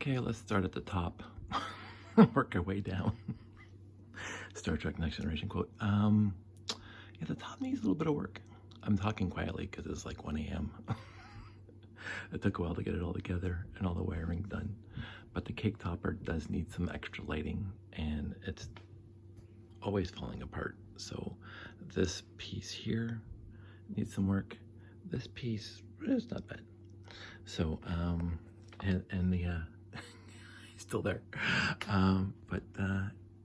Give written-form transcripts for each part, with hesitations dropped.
Okay, let's start at the top. Work our way down. Star Trek Next Generation quote. Yeah, the top needs a little bit of work. I'm talking quietly because it's like 1 a.m. It took a while to get it all together and all the wiring done. But the cake topper does need some extra lighting, and it's always falling apart. So this piece here needs some work. This piece is not bad. So, and the, he's still there. But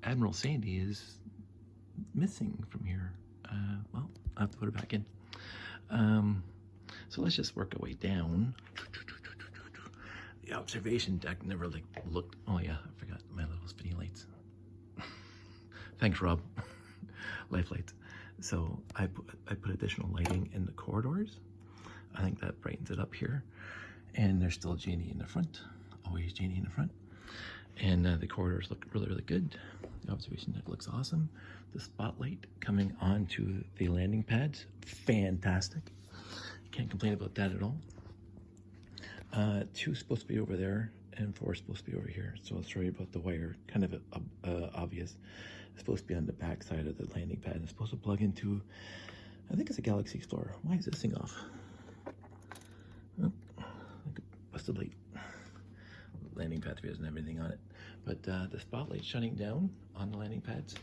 Admiral Sandy is missing from here. Well, I have to put her back in. So let's just work our way down. The observation deck never looked. Oh yeah, I forgot my little spinny lights. Thanks, Rob. Life lights. So I put additional lighting in the corridors. I think that brightens it up here. And there's still Janie in the front. Always Janie in the front. And the corridors look really, really good. The observation deck looks awesome. The spotlight coming onto the landing pads, fantastic. Can't complain about that at all. 2 is supposed to be over there, and 4 is supposed to be over here. So I'll show you about the wire, kind of obvious. It's supposed to be on the back side of the landing pad. It's supposed to plug into, I think it's a Galaxy Explorer. Why is this thing off? Oh, like a busted light. Landing pad 3 doesn't have anything on it. But the spotlight shutting down on the landing pads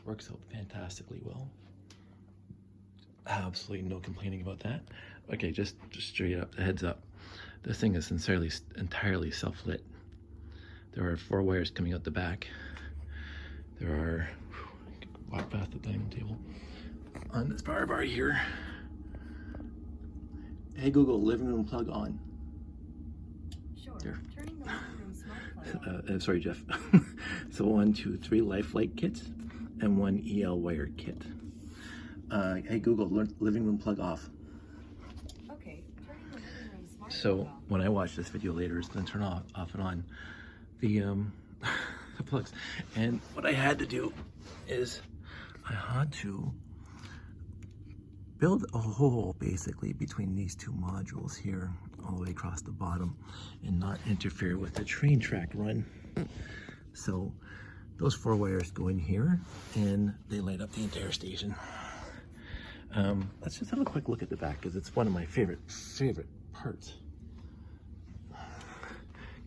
works out fantastically well. Absolutely no complaining about that. Okay, just straight up, the heads up. This thing is entirely self-lit. There are 4 wires coming out the back. There are, I can walk past the dining table. On this power bar here. Hey Google, living room plug on. Sure. There. Turning the living room smart plug on. Sorry, Jeff. So 1, 2, 3 lifelike kits and 1 EL wire kit. Hey Google, living room plug off. Okay, turning the living room smart So plug on. when I watch this video later, it's going to turn off and on the the plugs. And what I had to do is I had to build a hole basically between these 2 modules here all the way across the bottom and not interfere with the train track run. So those 4 wires go in here and they light up the entire station. Let's just have a quick look at the back because it's one of my favorite parts.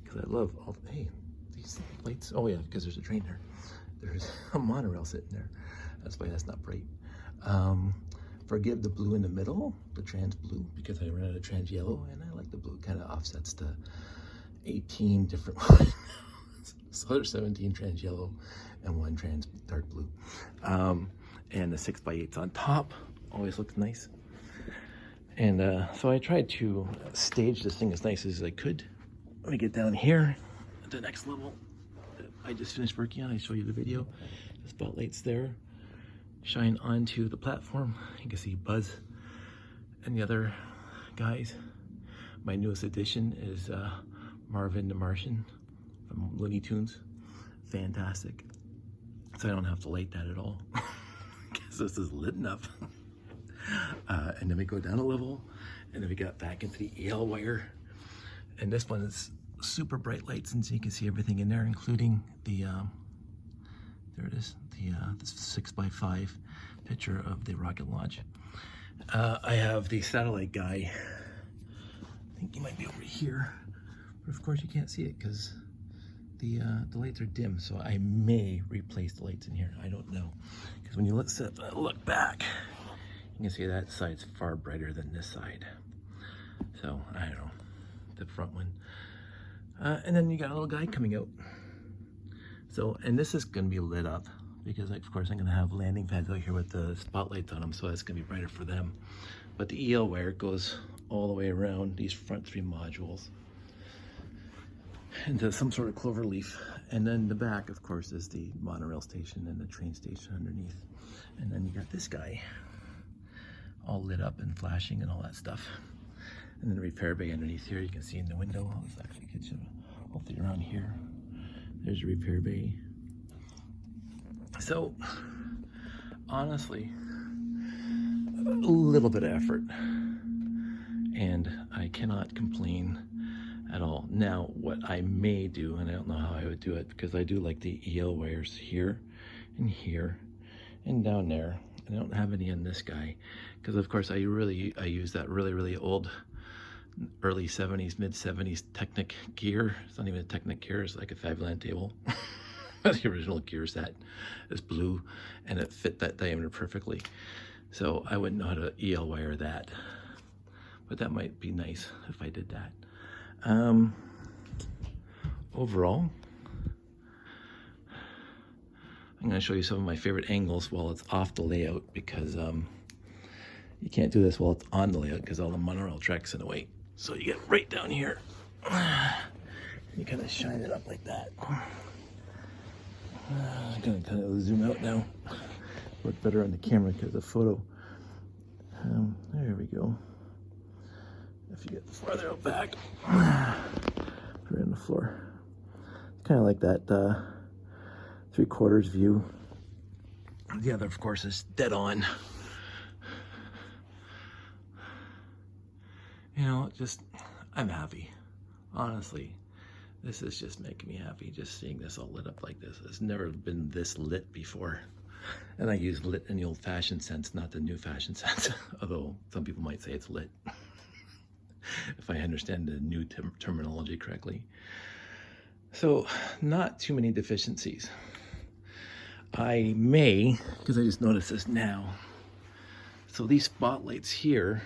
Because I love all, hey, these lights. Oh yeah, because there's a train there. There's a monorail sitting there. That's why that's not bright. Forgive the blue in the middle, the trans blue, because I ran out of trans yellow, and I like the blue. Kind of offsets to 18 different ones. So there's 17 trans yellow and 1 trans dark blue. And the 6x8s on top always looks nice. And so I tried to stage this thing as nice as I could. Let me get down here at the next level that I just finished working on. I show you the video. The spotlight's there. Shine onto the platform. You can see Buzz and the other guys. My newest addition is Marvin the Martian from Looney Tunes. Fantastic. So I don't have to light that at all because this is lit enough. And then we go down a level and then we got back into the EL wire. And this one is super bright lights, and so you can see everything in there, including the there it is, the 6x5 picture of the rocket launch. I have the satellite guy. I think he might be over here, but of course you can't see it because the lights are dim. So I may replace the lights in here. I don't know, because when you look back, you can see that side's far brighter than this side. So I don't know, the front one. And then you got a little guy coming out. So, and this is going to be lit up because, of course, I'm going to have landing pads out here with the spotlights on them, so that's going to be brighter for them. But the EL wire goes all the way around these front 3 modules into some sort of clover leaf. And then the back, of course, is the monorail station and the train station underneath. And then you got this guy all lit up and flashing and all that stuff. And then the repair bay underneath here, you can see in the window. Let's actually get you hopefully around here. There's a repair bay. So, honestly, a little bit of effort. And I cannot complain at all. Now, what I may do, and I don't know how I would do it, because I do like the EL wires here and down there. I don't have any on this guy, because of course I use that really old early 70s, mid 70s Technic gear. It's not even a Technic gear, it's like a 5-land table. The original gear set is blue, and it fit that diameter perfectly. So I wouldn't know how to EL wire that, but that might be nice if I did that. Overall, I'm going to show you some of my favorite angles while it's off the layout, because you can't do this while it's on the layout because all the monorail tracks in the way. So you get right down here, you kind of shine it up like that. I'm going to kind of zoom out now. Work better on the camera because the photo. There we go. If you get farther out back, right on the floor. It's kind of like that 3/4 view. The other, of course, is dead on. You know, just, I'm happy. Honestly, this is just making me happy, just seeing this all lit up like this. It's never been this lit before. And I use lit in the old-fashioned sense, not the new-fashioned sense, although some people might say it's lit, if I understand the new terminology correctly. So, not too many deficiencies. I may, because I just noticed this now, so these spotlights here,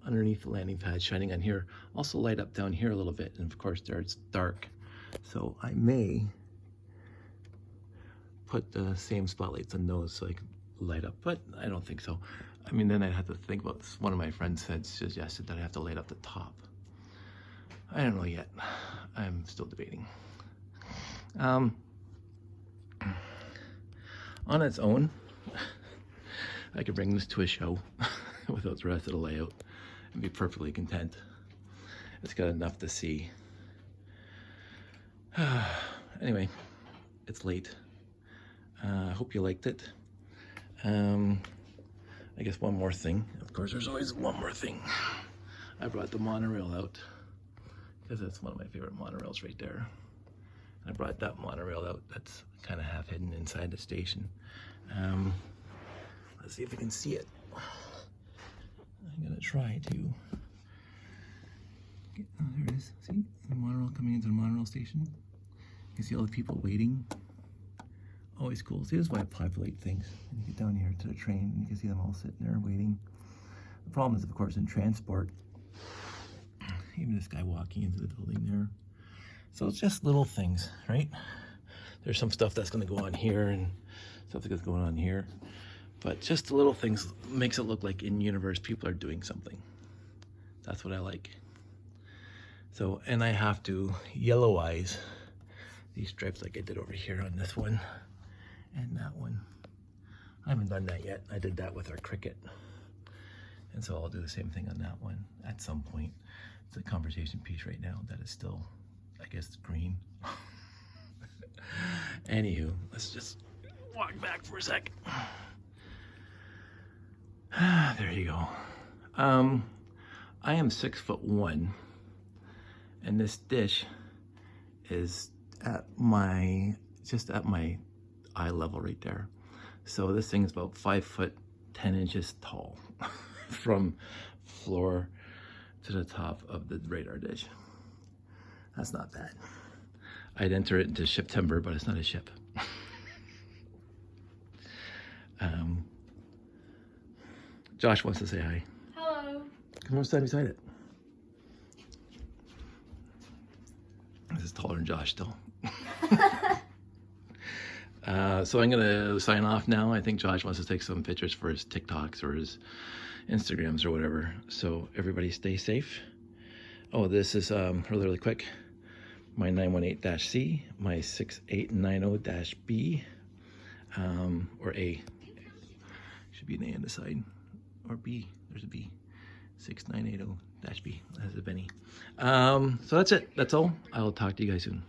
underneath the landing pad shining on here, also light up down here a little bit, and of course there it's dark. So I may put the same spotlights on those so they can light up, but I don't think so. I mean, then I'd have to think about this. One of my friends suggested that I have to light up the top. I don't know yet. I'm still debating. On its own, I could bring this to a show without the rest of the layout and be perfectly content. It's got enough to see. Anyway, it's late. I hope you liked it. I guess one more thing. Of course, there's always one more thing. I brought the monorail out because that's one of my favorite monorails right there. I brought that monorail out. That's kind of half hidden inside the station. Let's see if we can see it. I'm gonna try to get, oh, there it is. See the monorail coming into the monorail station. You can see all the people waiting. Always cool. See, this is why I populate things. And you get down here to the train and you can see them all sitting there waiting. The problem is, of course, in transport, even this guy walking into the building there. So it's just little things, right? There's some stuff that's going to go on here and stuff that's going on here. But just the little things makes it look like in universe people are doing something. That's what I like. So, and I have to yellowize these stripes like I did over here on this one and that one. I haven't done that yet. I did that with our cricket. And so I'll do the same thing on that one at some point. It's a conversation piece right now that is still, I guess it's green. Anywho, let's just walk back for a sec. There you go. I am 6'1", and this dish is at just at my eye level right there. So this thing is about 5'10" tall from floor to the top of the radar dish. That's not bad. I'd enter it into ship timber, but it's not a ship. Josh wants to say hi. Hello. Come on, stand beside it. This is taller than Josh still. So I'm gonna sign off now. I think Josh wants to take some pictures for his TikToks or his Instagrams or whatever. So everybody stay safe. Oh, this is really quick. My 918-C, my 6890-B, or A. Should be an A on the side. Or B, there's a B. 6980-B, that's a Benny. So that's it, that's all. I'll talk to you guys soon.